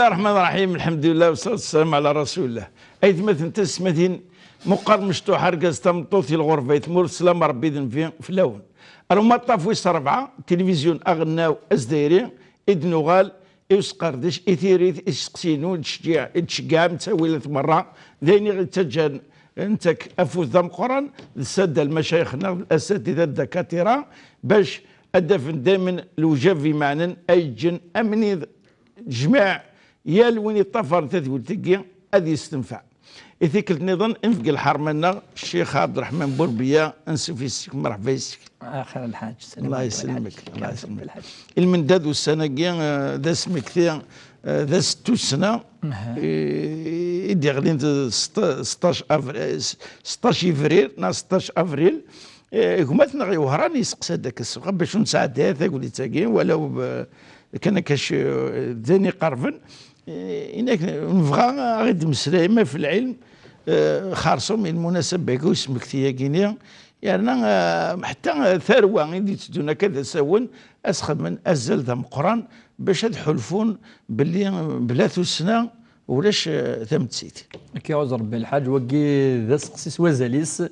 الرحمن الرحيم. الحمد لله والصلاة والسلام على رسول الله. أيت مثلا تسمتين مقر مشتو حرقز تمطوثي الغرفة يتمر سلام ربي في اللون. ما طافويس 4 تلفزيون أغناو أزديري إدنو غال يسقردش إثيريث إسقسينو تشجع متساوي مرة ذيني تجان انتك أفوز ذم قران السادة المشايخنا الأساتذة الدكاترة باش أدفن دائما الوجافي معنا أي جن أمني جماع يال وين يطفر تذول تقيا هذه يستنفع. إذا نظن انفق الحرمنا الشيخ عبد الرحمن بوربيا انسف يسك مرحبا يسك. آخر الحاج الله يسلمك الله يسلمك. المنداد والسنة ذا اسمك ذا 6 سنة يدي غادي 16 افريل 16 افريل 16 افريل كماتنا غي وهراني يسقس هذاك السوق باش نساعدها تقول لي تاكين ولو كان كاش ثاني قرفن انك نبغى غير مسلمه في العلم خارصو من المناسبه كو اسمك تياكينيا يعني حتى ثروه غادي تدونا كذا سون اسخد من ازل ذم قران باش تحلفون باللي بلا سنه ولاش ثمتسيت كيعوز ربي الحاج وكي ذا سقسيس وزاليس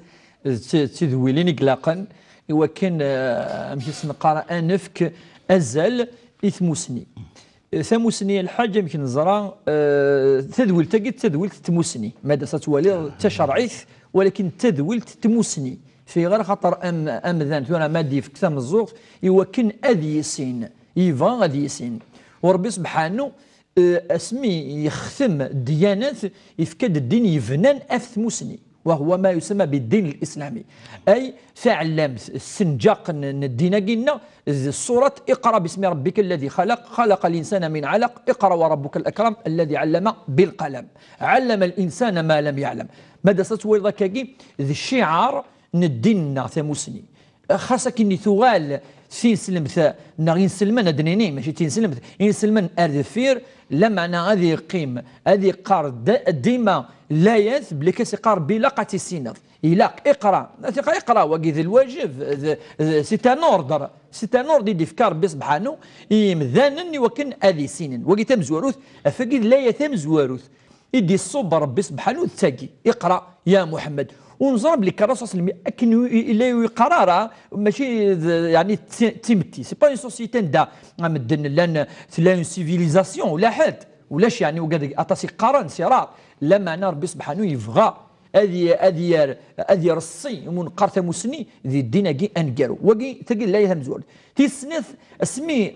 تذويلين إقلاقا وكان مشي سنقرا انفك ازل اثموسني ثموسني الحاجه يمكن نزرا تذويل تذويل تموسني ماذا ستولي تشرعيث ولكن تذويل تموسني في غير خاطر امذان ثنا مادي في كتاب الزوق يوكن اذيسين يفا غاديسين وربي سبحانه اسمي يختم الديانات يفكد الدين يفنان اثموسني وهو ما يسمى بالدين الإسلامي أي فعلم السنجاق الدين قلنا الصورة اقرأ باسم ربك الذي خلق الإنسان من علق اقرأ وربك الأكرم الذي علم بالقلم علم الإنسان ما لم يعلم ماذا ستوي ذاكاكي ذي الشعار نديننا ثموسني خاصة كني ثغال في سلمت نغين سلمان دنيني ماشي تنسلمت إن سلمان أرذفير لما هذه قيم هذه قار ديما لا يث بلي كسقار بلاقة السينر يلاق اقرا وكذا الواجب سيت ان اوردر دي افكار بسبحانه يمذانني وكن هذه سنين وكي تمزوروث افقد لا يتم زواروث يدي الصبر ربي سبحانه تاقي اقرا يا محمد ونزرب لك الرسول صلى الله عليه وسلم اكن لا قراره ماشي يعني تيمتي سي با اون سوسيتي دا مدن لان لا سيفيليزاسيون ولا حد ولاش يعني وقاد اتاسي قرن صراط لما انا ربي سبحانه يبغى هذه رصي من قرث مسني ذي الدين كي انقرو وكي تلقى لا يهم زول تيسنث اسمي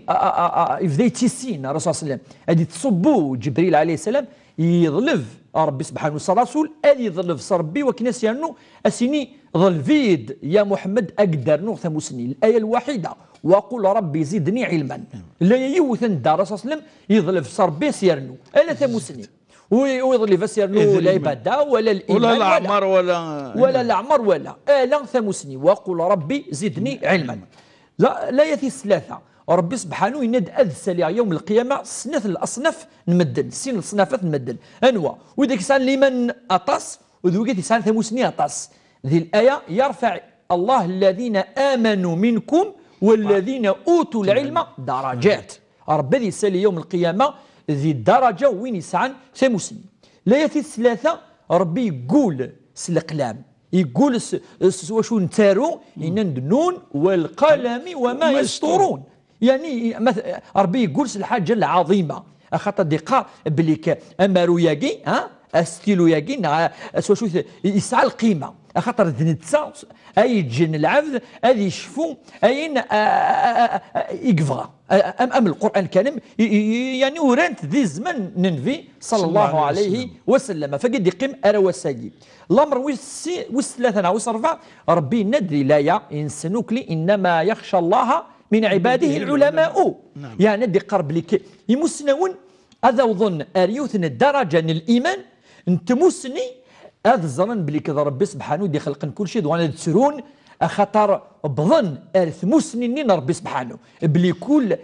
يفدي تيسين الرسول صلى الله عليه وسلم هذه تصبو جبريل عليه السلام يظلف ربي سبحانه وتعالى رسول ادي يظلف ربي وكناس يانو اسيني ظلفيد يا محمد اقدر نوث مسني الايه الوحيده وقل ربي زدني علما لا يوثن دار الرسول صلى الله عليه وسلم يظلف ربي سيرنو الا ثمسني ويظلف سيرنو لا عباده ولا الايمان ولا الاعمار ولا الاعمار ولا لا ثمسني وقل ربي زدني علما لا يثي ثلاثه ربي سبحانه يند أذسل يوم القيامة سنة الأصناف نمدن سن الصنافات نمدن أنواع وإذا كسان لمن أطاس وذوقت كسان ثموسني أطاس ذي الآية يرفع الله الذين آمنوا منكم والذين أوتوا العلم درجات ربي ذي سال يوم القيامة ذي الدرجة وين يسعن ثموسني لا يثي الثلاثة ربي يقول سلقلام يقول وشو نتارو إن النون والقلم وما يسطرون يعني مثلا ربي يقول الحاجه العظيمه خاطر دقه بليك امارو ياكي استيلو ياكي شو يسعى القيمه خاطر ذنتسا اي تجن العبد هذه يشفو اين يقفغ ام القران الكريم يعني ورانت ذي الزمن ننفي صلى الله عليه وسلم فقد يقيم اروساجي الامر وثلاثه واربعه ربي ندري لا ينسنوك لي انما يخشى الله من عباده العلماء نعم. يعني دي قرب لك يمسنون هذا وظن اريوثن الدرجه الايمان انت مسني هذا الظن بلي كذا ربي سبحانه دي خلق كل شيء وانا تسرون خاطر بظن ارث مسنين ربي سبحانه بلي كل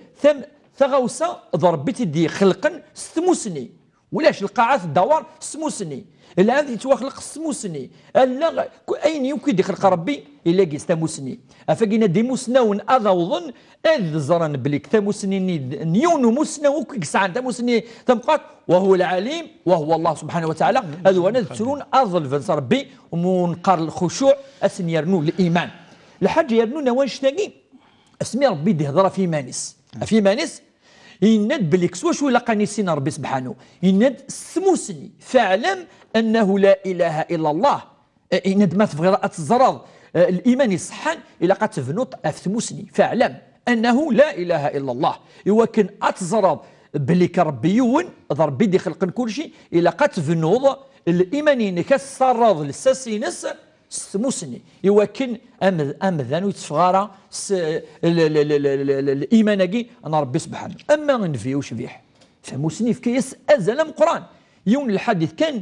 ثغوسه ضربتي دي خلقا ستمسني ولاش القاعات الدوار سموسني الان يتوخلق السموسني لا اين يمكن يخلق ربي الا كيس تموسني افاكينا دي موسناون اظن اذ زران بليك تموسني نيون موسنا وكيس عن تموسني تمقات وهو العليم وهو الله سبحانه وتعالى هذا وانا تسرون اظل فنس ربي ومنقر الخشوع اسن يرنو الايمان الحاج يرنو نواش تاقي اسمي ربي دهضر في مانس في مانس يند بليكس واش ولا قانيسين ربي سبحانه يند سموسني فاعلم انه لا اله الا الله يند ما تبغي الزرار الايمان يصحن الى قد تفنوط افتموسني فاعلم انه لا اله الا الله يوكن اتزرار بليك ربي يون ربي دي خلق كل شيء الى قد تفنوض الايمانين كالصراض للساسينس سموسني يوكن امذان ويتفغارا الايمانكي انا ربي سبحانه اما نفيو شبيح فموسني في كيس ازل قران يوم الحديث كان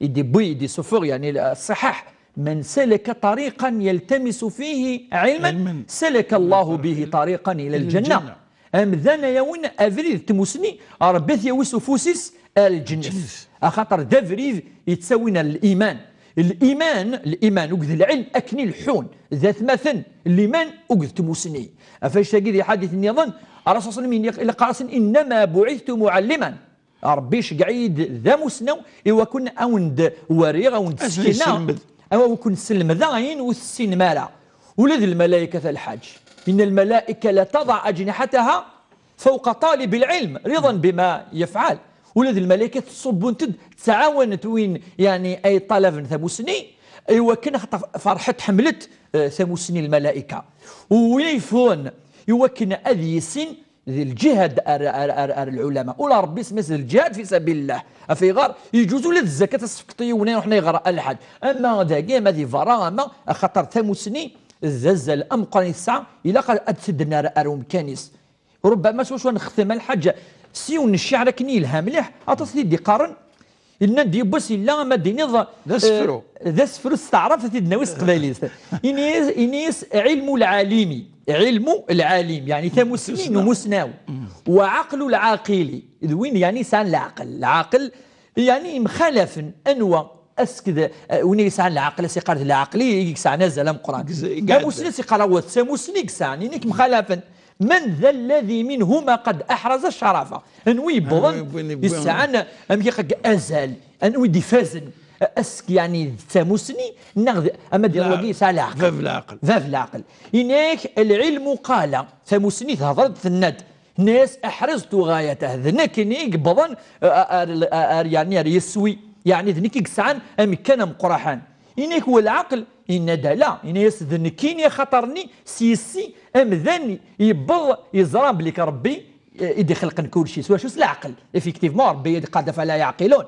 يدي بوي يدي سفر يعني الصحاح من سلك طريقا يلتمس فيه علما سلك الله به طريقا الى الجنه امذان يوم افريد تموسني ربي يوسو فوسيس الجنه اخاطر دافريد يتساوينا الايمان الايمان وقذ العلم اكني الحون ذات مثل الايمان وقذ تموسني افاش تجد حديث يظن الرسول صلى الله عليه وسلم قال انما بعثت معلما ربيش قعيد ذا مسنو وكن اوند وريغ اوند سكينه او كن سلم ذاين والسين مالا ولد الملائكه الحاج ان الملائكه لا تضع اجنحتها فوق طالب العلم رضا بما يفعل ولد الملائكه تصب تعاونت وين يعني اي طلب ثموسني ايوا كان فرحت حملت ثموسني الملائكه ويفون يوكن اذيسين ذي الجهاد العلماء ولا ربي سميت الجهاد في سبيل الله في غار يجوز ولد الزكاه السقطي ونين وحنا يغرى الحد اما ذاك ما ذي فراغ خاطر ثموسني الزلزال امقاني الساعه الى قد ادسدنا اروم كانيس ربما شو نختم الحاجه سيون الشعر كني لها مليح اتصلي دي قارن إن دي بس لا ما دي نظا ذا سفرو استعرف في النويس قباليس إنيس علم العالم يعني ثموسنين ومسناو وعقل العاقل وين يعني سان العقل يعني مخالف انواع اسكد ونيس عن العقل سيقال العقلي يكسع نزل القران ثموسنين سيقال ثموسنين سان انك مخالفا من ذا الذي منهما قد احرز الشرافه انوي بضن يسعنا ام يقق ازال انوي ديفازن اسك يعني ثموسني نغذ اما ديال الوقي ساعه العقل فاف العقل هناك العلم قال ثموسني هضرت الند ناس احرزت غايته ذنك نيك بضن يعني يسوي يعني ذنك يسعن ام كان مقرحان هناك هو العقل إن لا إن يسذنكيني خطرني سيسي أمذن يبض يزرام بليك ربي يدي خلق كل شيء سواء شو العقل افكتيفمون ربي قاد فلا يعقلون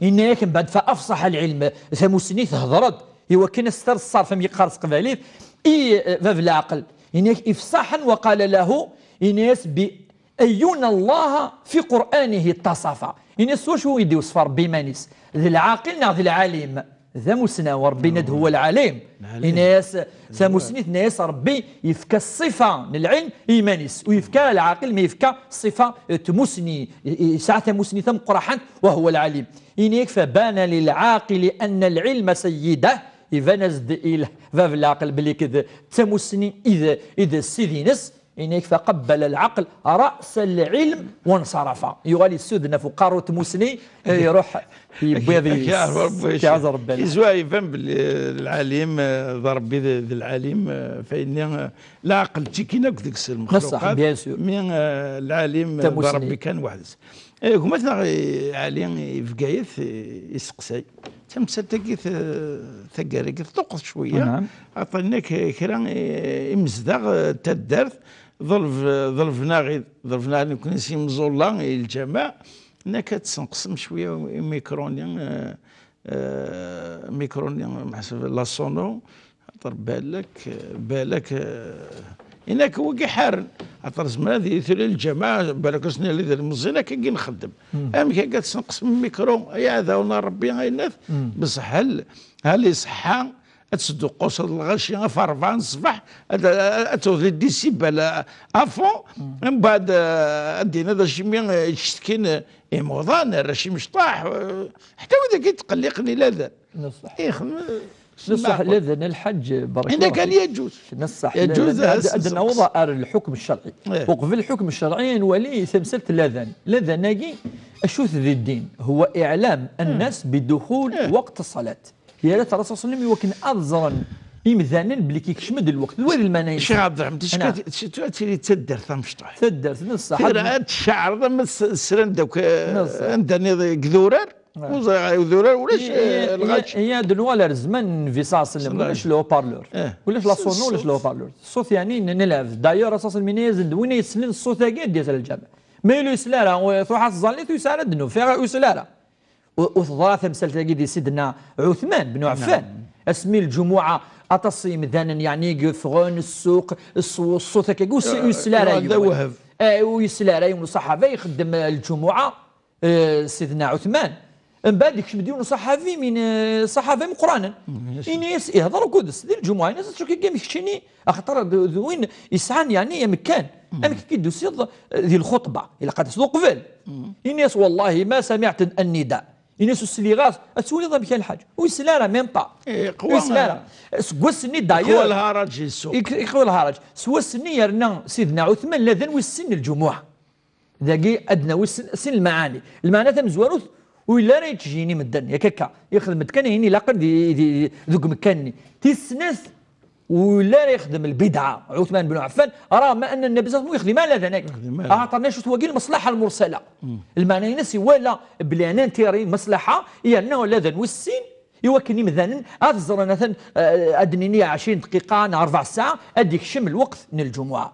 إن من بعد فأفصح العلم ثموسني هضرت هو كان استر الصرف يقارس قباليف فاف العقل إنك إفصاحا وقال له إناس بأيون الله في قرآنه اتصف إناس واش يدي وصف ربي مانيس ذي العاقل ذي العالم ذا مسنا وربي ند هو العليم ناس ثموسنيت ناس ربي يفكى الصفه للعلم ايمانيس ويفكى العاقل ما يفكى الصفه تمسني ساعه تمسني ثم قرحان وهو العليم إنيك فبان للعاقل ان العلم سيده اذا نزد الى فاف العقل بلي كذا تمسني اذا سيدينس إنك فقبل العقل رأس العلم وانصرف يغالي السودنا فقارو تموسني يروح يبيضي كعز ربنا يزوى يفهم بالعليم ضرب ذي العليم فإن لا عقل تيكينا كذاك المخلوقات من العليم ضرب كان واحد مثلا علي في قايث يسقسي تمثل تقيث ثقاري تطقص شويه عطيناك كرا امزدغ تدرت ظلفنا كنا نسي مزولا الجماع انك تنقسم شويه ميكرونيا محسب لا سونو ضرب بالك انك هو كيحارن عطر زمان هذه يثير الجماعه بالك سنه اللي دار مزينه كي نخدم ام كي تنقسم الميكرو يا هذا ونا ربي غيناث بصح هل يصحى تسدو قوس الغاشي في 4 الصباح توصل الديسيبل افون من بعد ادينا هذا شي مين يشتكين موضان راشي مشطاح حتى وذاك يتقلقني لاذان نصح يخدم نصح الاذان الحج بارك هنا كان يجوز نصح يجوز عندنا وضع الحكم الشرعي وقف الحكم الشرعي نولي تمثلة الاذان الاذان اشوث ذي الدين هو اعلام الناس بدخول وقت الصلاه يا ريت الرسول صلى الله عليه وسلم يكون ابزرا إمذانا بلي كيكشمد الوقت وين المنايا شيخ عبد الرحمن تشكي تدر ثمشطح تدر نصح الشعر ذا السرن دوك عندنا كذورار وذورار ولاش الغاش هي دلوقتي الزمان في صلى الله عليه وسلم ولاش لو بارلور ولاش لا صونو ولاش لو بارلور الصوت يعني نلعب داير اساس المنيز وين يسلن الصوت كاع ديال الجامع ما يلو يسلارا تروح الزاليت ويسال الدنو فيها يسلارا وثلاث مثل تلاقي سيدنا عثمان بن عفان اسمي الجمعه اتصيم ذانا يعني فغون السوق الصوت كاع يسلارا ويسلارا يوم الصحابه يخدم الجمعه سيدنا عثمان من بعد يكشف ديون صحابي من صحابه من قرانا الناس يهضروا كودس ديال الجمعه الناس تشوف كي يمشيني اخطر وين يسعان يعني مكان اما كي دوسي ديال الخطبه الا قد تسوق قبل الناس والله ما سمعت النداء الناس السليغات تسولي ضرب كان الحاج ويسلارا ميم با ويسلارا سوا السني داير هو الهرج السوق يقوى الهرج سوا السني يرنا سيدنا عثمان لاذن والسن الجمعه ذاكي ادنى والسن المعاني تمزواروث ولا راه تجيني مدن ياك هكا يخدم مكان هيني لاقر ذوك مكاني تيسناس ولا راه يخدم البدعه عثمان بن عفان راه ما ان النبي صلى الله عليه وسلم يخدم على ذاك اعطانا شو توقي المصلحه المرسله المعنى نسي ولا بلي انا نتيري مصلحه هي انه لا والسين يوكلني مثلا افزر مثلا ادنيني 20 دقيقه 4 ساعه اديك شم الوقت من الجمعه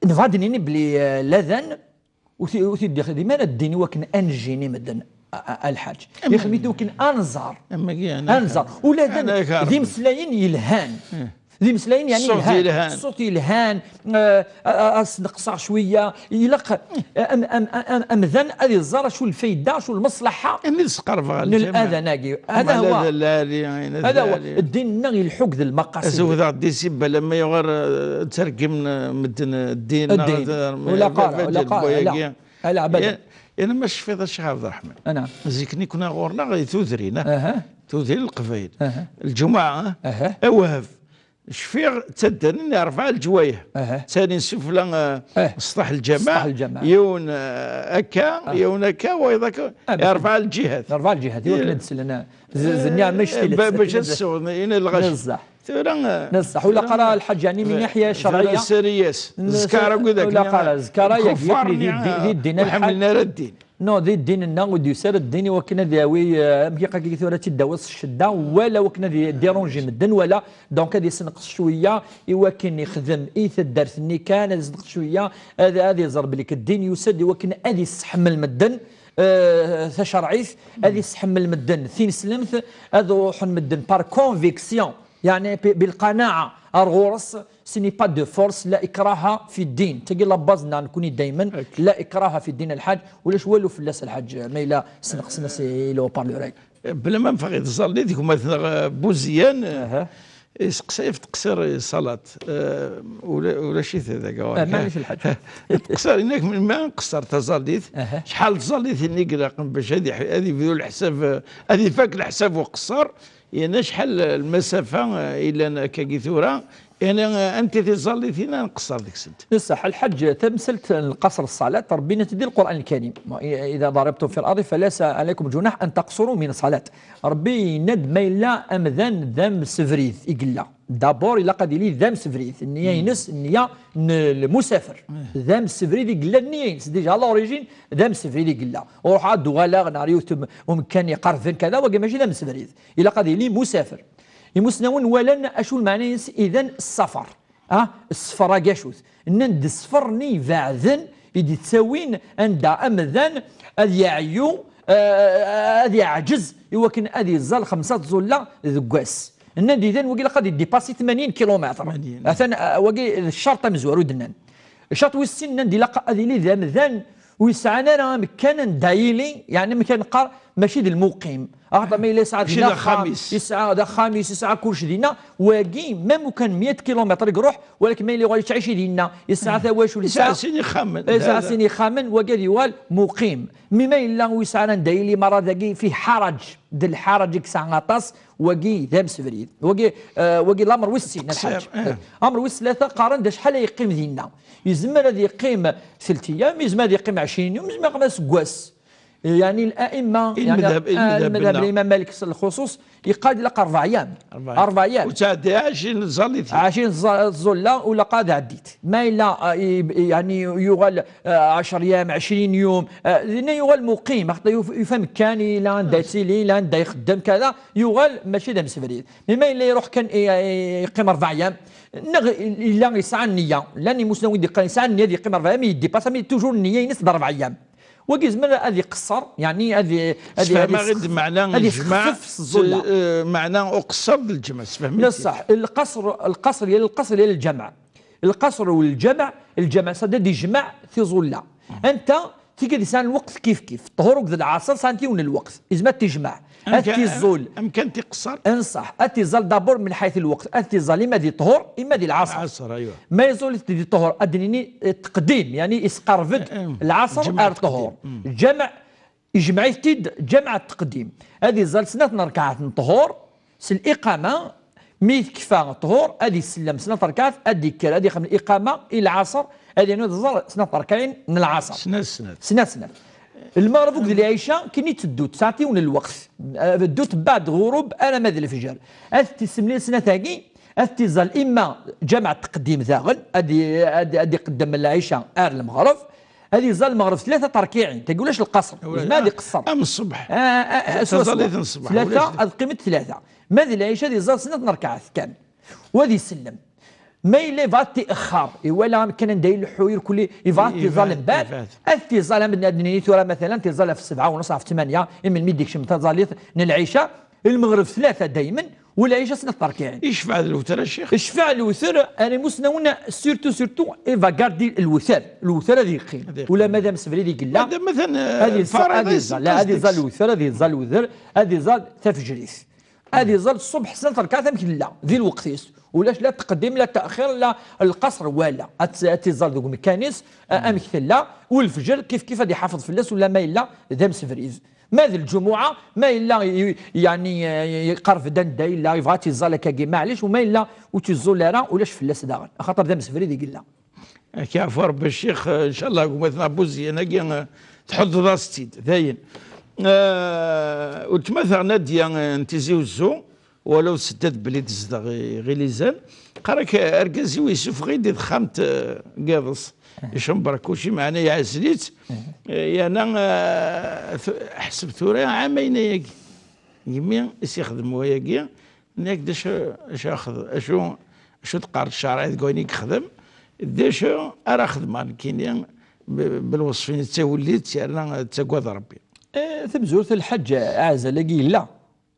نفادني بلي الاذان وتيدي خدمه الدين وكن انجيني مدن الحاج يخميتو وكن انزار انزار ولا ذي مسلاين يلهان ذي مسلاين يعني الصوت يلهان نقصر شويه يلق امذن هذه الزاره شو الفايده شو المصلحه للاذان هذا هو الدين نغي الحق ذي المقاصد زود الديسيبا لما يغير ترجم مدن الدين ولا قال لا ابدا انا مش في هذا الشيخ عبد الرحمن انا زيكني كنا غورنا غير ثوذرينا ثوذري القفايل الجمعه اوهف شفيغ تدن يرفع الجوايه ثاني سفلا سطح الجماعه يون اكا يون اكا وايضا يرفع الجهات يوكل لنا زنيا مشتي باش السود هنا الغش نصح ولا قرا الحج يعني من ناحيه شرعيه سرياس زكاره وكذا ولا قرا زكاره يكفي ذي الدين وحملنا الدين نو ذي الدين النا ودي سر الدين وكنا داوي مكيقا كي ثورة تداوس الشده ولا وكنا ديرونجي مدن ولا دونك هذه سنقص شويه يوكن يخدم ايث الدرس ني كان سنقص شويه هذه يزرب لك الدين يسد وكن هذه يستحمل مدن شرعيث هذه يستحمل مدن ثين سلمث هذا روح مدن بار كونفيكسيون يعني بالقناعه الغرس سيني با دو فورس لا اكراه في الدين تقي لا بازنا نكوني دائما لا اكراه في الدين الحاج ولاش والو فلاس الحاج ما الا سنقصنا سي لو بارلوراي بلا ما نفقد تصلي ديك مثلا بوزيان يسقسي في تقصير صلاه ولا شي هذاك معليش الحاج تقصر انك من ما قصر تصليت شحال تصليت نقرا باش هذه بدون الحساب هذه فاك الحساب وقصر يعني شحال المسافه الى كاكيثوره يعني انت تصلي فينا نقصر ديك السنت بصح الحج تمثلت القصر الصلاه ربنا تدي القران الكريم اذا ضربتم في الارض فليس عليكم جناح ان تقصروا من الصلاه ربي ند ما الا امذان ذم سفريث يقلا دابور الا قد لي ذم سفريث النيه ينس النيه المسافر ذم سفريث يقلا النيه ينس ديجا لوريجين ذم سفريث يقلا وروح عاد غالا نار يوتم ومكان يقرفن كذا وكا ماشي ذم سفريث الا قد لي مسافر يمسنون ولا اشو المعنى اذا السفر السفر كاشوث نند السفرني بعذن يدي تساوين عند امذان اذ يعيو اذ يعجز يوكن اذ يزال 5 زولا ذكاس النند اذا وقيل قد يديباسي 80 كيلومتر مثلا وقيل الشرط مزوار ودنان الشرط والسن نند لقى اذ لي ذا مذان ويسعنا راه مكان دايلي يعني مكان قار ماشي المقيم ما الا يسعى ماشي دا خامس يسعى دا خامس يسعى كلشي ديالنا واقي ميم كان 100 كيلومتر يروح ولكن ما الا يغادي تعيش ديالنا يسعى تا واش يسعى سيني خامن يسعى سيني خامن وقال يوال مقيم مما الا ويسعى ندايلي مرة داكي في حرج د الحرج يكسع غطاس وقي ذا مسفريد وقي الامر وسين الحاج امر وس ثلاثه قارن شحال يقيم ديالنا يزمر هذا يقيم 3 ايام يزمر هذا يقيم 20 يوم يزمر يقيم سكواس يعني الائمه يعني المذهب الامام مالك الخصوص يقاد لك 4 ايام 4 ايام وتعدي 20 زليت 20 زله ولا قاد عديت ما الا يعني يغال 10 ايام 20 يوم لان يغال مقيم يفهم كان لا دايسيلي لا دا يخدم كذا يغال ماشي دا مسفريد ما الا يروح كان يقيم 4 ايام الا يسعى النيه لاني مسلم يسعى النيه يقيم 4 ايام يدي باسا توجور النيه ينس 4 ايام وكيز من هذه قصر يعني هذه ما غير معنى الجمع معنى اقصر بالجمع فهمتي صح القصر ديال الجمع القصر والجمع الجمع صدد يجمع في ظله انت تيجي لسان الوقت كيف طهور وقت العصر سنتيون الوقت إذا ما تجمع الزول امكن تقصر انصح التزال دابور من حيث الوقت التزال اما دي طهور اما دي العصر ايوه ما يزول دي طهور ادنيني تقديم يعني اسقرفد العصر الطهور جمع يجمع يتد جمع التقديم هذه زال سنه ركعات طهور الاقامه ميت كفا الطهور هذه السلم سنه ركعات ادي كلا هذه خمس الاقامه الى العصر هذه نوض سنه ركعين من العصر سنه المغرب وقت العشاء كني تدو ساعتين الوقت دوت بعد غروب انا ماذا الفجر تسمى لي سنه ثاقي تزال اما جمع تقديم ذاغل ادي قدام العشاء المغرب هذه زال المغرب 3 تركيعين تقولش القصر ما هذه قصر ام الصبح تزال الصبح 3 قيمه 3 ماذا العشاء هذه زال سنه ركعات كان وهذه السلم ما إلا فاتي إخر ولا كان ندير الحوير كل يفاتي ظالم بعد التظال من أدنى ثورة مثلا تظل في 7 ونص في 8 إما الميديك شم تظل العشاء المغرب 3 دائما والعشاء سنة تركيعين يشفع الوتر الشيخ يشفع الوتر أنا مسنونا سيرتو إيفا كاردي الوتر هذه يقيم ولا مادام سفري ديك لا مثلا هذه لا هذه زال الوتر هذه زال الوتر هذه زال تفجريس هذه زال الصبح سنة تركعات يمكن لا ذي الوقت ولاش لا تقديم لا تاخير لا القصر ولا تزال ذوك ميكانيس امثل لا والفجر كيف غادي يحافظ في الناس ولا ما الا دام سفريز ماذا الجمعه ما الا يعني يقرف دندا الا يبغى تيزال كاكي معليش وما الا وتزول راه ولاش في الناس داغن خاطر دام سفريز يقول لا كيعفو ربي الشيخ ان شاء الله قومتنا بوزي انا تحط راستي ثاين وتمثل ناديا انتزي وزو ولو سدد بلي تزدا غير ليزان قراك اركازي ويسوف غير دي خامت قاضص يشمبر كلشي معنا يا عزليت انا حسب ثورة عامين ياكي يمين يخدم وياكي ناك داش اش اخذ اشو تقارد الشارع تقولي خدم داش ارا خدمان كاين بالوصفين توليت انا تقوى ربي ثبزورت الحج اعز لاقي لا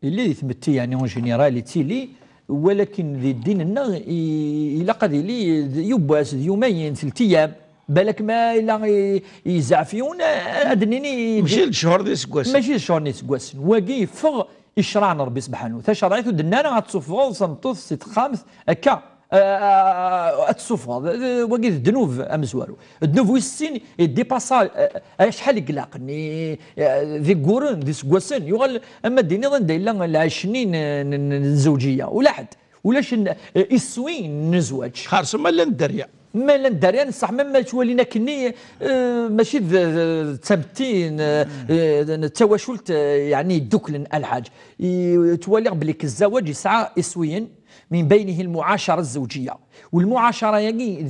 اللي يثبت يعني اون جينيرال تيلي ولكن ذي الدين النا الى قد لي يباس يومين 3 ايام بالك ما الا يزعفيون ادنيني ماشي الشهور ديال سكواس ماشي الشهور ديال سكواس واقي فغ يشرعنا ربي سبحانه وتعالى شرعيته دنانا غتصفغ صنطوف 6 5 هكا التصفغ وقيت الذنوب امزوالو الذنوب والسين ديباسا شحال يقلق ذي كورن ذي سكواسن يغال اما ديني ظن دايلا العشنين الزوجيه ولا حد ولاش يسوين نزواج خارص ما لا ندريا ما لا ندريا صح ما تولينا كني ماشي تثبتين التواشلت يعني دوكلن الحاج تولي بليك الزواج يسعى اسوين من بينه المعاشره الزوجيه والمعاشره يعني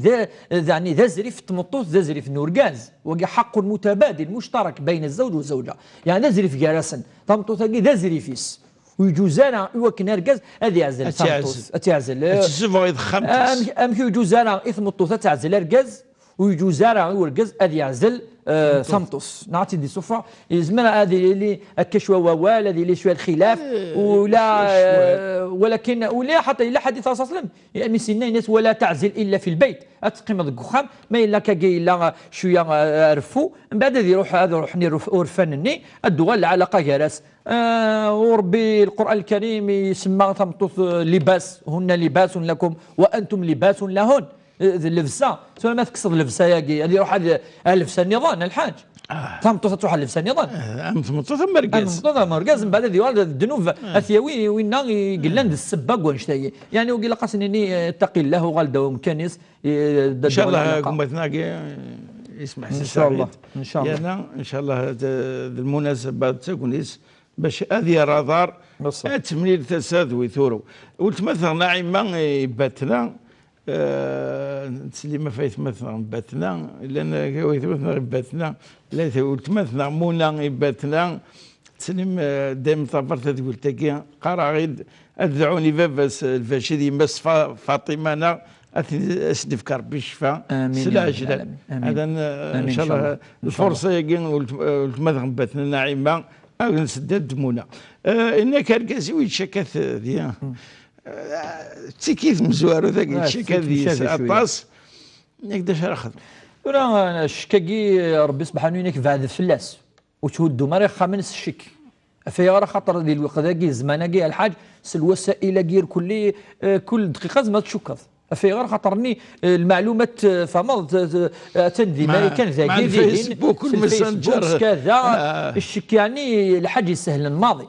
ذا زريف تمطوط ذا زريف نورغاز وقي حق متبادل مشترك بين الزوج والزوجه يعني ذا زريف جالسا تمطوط ذا زريفيس ويجوزانا يوكن اركاز هذه يعزل اتعزل تسوفو يضخم ام يجوزانا اثمطوط تعزل اركاز ويجو زارع ورقز ادي يعزل سامتوس نعطي دي صفة زمان هذه اللي كشوى ووال هذه اللي شويه الخلاف ولكن ولا حتى الا حديث الرسول صلى الله عليه وسلم يعني سنين الناس ولا تعزل الا في البيت تقيم هذاك الخام ما الا كاكي الا شويه رفو من بعد يروح هذا روحني ورفنني الدول العلاقه جالس وربي القران الكريم يسمى سامتوس لباس هن لباس لكم وانتم لباس لهن اللبسه ثم ما تكسر اللبسه ياكي اللي يروح اللبسه النظام الحاج تمطوط تروح اللبسه النظام تمطوط مركز تمطوط مركز من بعد ديوال الذنوب اثيوي وين قلنا السباق ونشتي يعني وقيل قاسني اتقي الله وغالده كنيس ان شاء الله قمتنا يسمح ان شاء الله ان شاء الله انا ان شاء الله المناسبه تكونيس باش هذه رادار تمليل تسادوي ثورو وتمثل ناعمه باتنا تسليمه فايت مثلا باتنا لان كويت مثلا باتنا لا تمثل مونا باتنا تسليم دائما طفرت تقول تاكي قرا غير ادعوني باباس الفاشي مس فاطمه انا اسدف كربي الشفاء سلا جلال هذا ان شاء الله الفرصه يجي والمثل باتنا ناعمه نسدد دمونا انك كركاسي ويتشكث ذي تيكيف مزوار ذاك الشيء هذه اطاس نقدرش ناخذ راه الشكاكي ربي سبحانه ينك بعد فلاس وتهدوا مريخ خامنس الشك في راه خاطر ديال الوقت ذاك زمانكي الحاج الوسائل كير كل دقيقه زعما تشكر في غير خاطرني المعلومات فما تندي كان ذاك مع الفيسبوك والماسنجر كذا الشك يعني الحاج يسهل الماضي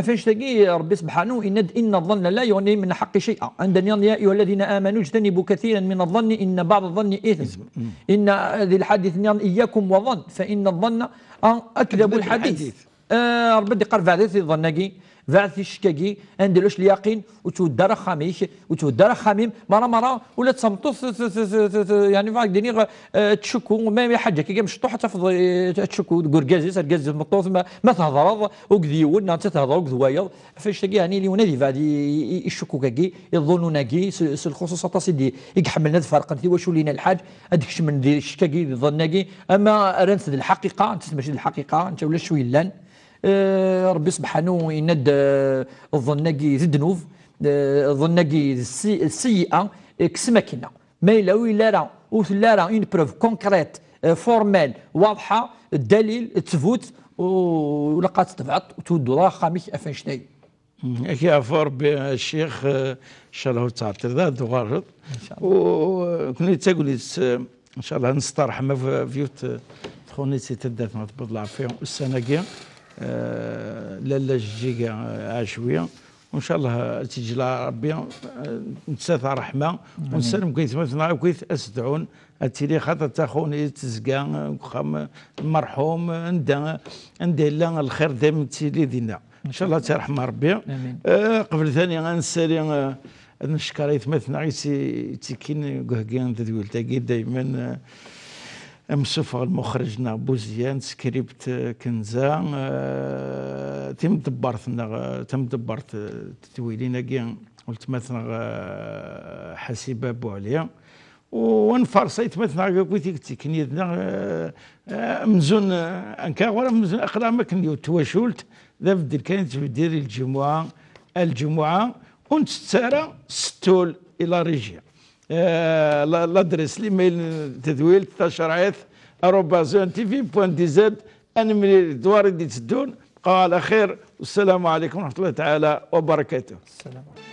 فاش تلاقي ربي سبحانه ان الظن لا يغني من حق شيئا عندنا يا ايها الذين امنوا اجتنبوا كثيرا من الظن ان بعض الظن اثم ان هذه الحديث اياكم وظن فان الظن اكذب الحديث ربي قرب هذا الظنكي فاعث الشكاكي اندلوش اليقين وتودر خاميك وتودر خاميم مرة ولا تصمتوث يعني فاك ديني تشكو ما حاجه كي مشطوح تفض تشكو كركازي سركازي مطوث ما تهضر وكذيون انت تهضر وكذوايض فاش تلقى يعني اللي ونادي بعد يشكو كاكي يظنون كي الخصوصات سيدي يحملنا فرق انت واش ولينا الحاج هذيك من دير الشكاكي ظنكي اما رانت الحقيقه انت ماشي الحقيقه انت ولا شويه لان ربي سبحانه يند الظنكي الذنوب الظنكي السيئه كسمكنا ما الا ولا راه ولا راه اون بروف كونكريت فورمال واضحه الدليل تثبت ولقات تبعط وتود راه خامس افنشتاي كي عفوا ربي الشيخ ان شاء الله تعطي ذا دوغارد وكنت تقول ان شاء الله نسترحم في فيوت تخوني تدات ما تبضع فيهم السنه كي لالا جيجا عشويه وان شاء الله تيجي لا ربي نتساثى رحمه ونسلم كيت مثلا كيت اسدعون التيلي خاطر تاخوني تزكى خام المرحوم عندي لا الخير دائما تيلي دينا ان شاء الله ترحم ربي قبل ثاني غنسالي نشكر مثلا عيسي تيكين كهكين تقول تاكي دائما مصطفى المخرجنا بوزيان سكريبت كنزا تم دبرت تتويلينا كي قلت مثلا حسيبه بوعليا ونفرصيت مثلا كنت كنيتنا مزون انكا ولا مزون اقرا ما كنيو تواشولت ذا بدل كانت بدير الجمعه ونتسارى ستول الى ريجيا الادريس الايميل تدويل تشرعيث @tv.dz انا من دوار دي تدون قال خير والسلام عليكم ورحمه الله تعالى وبركاته. السلام عليكم.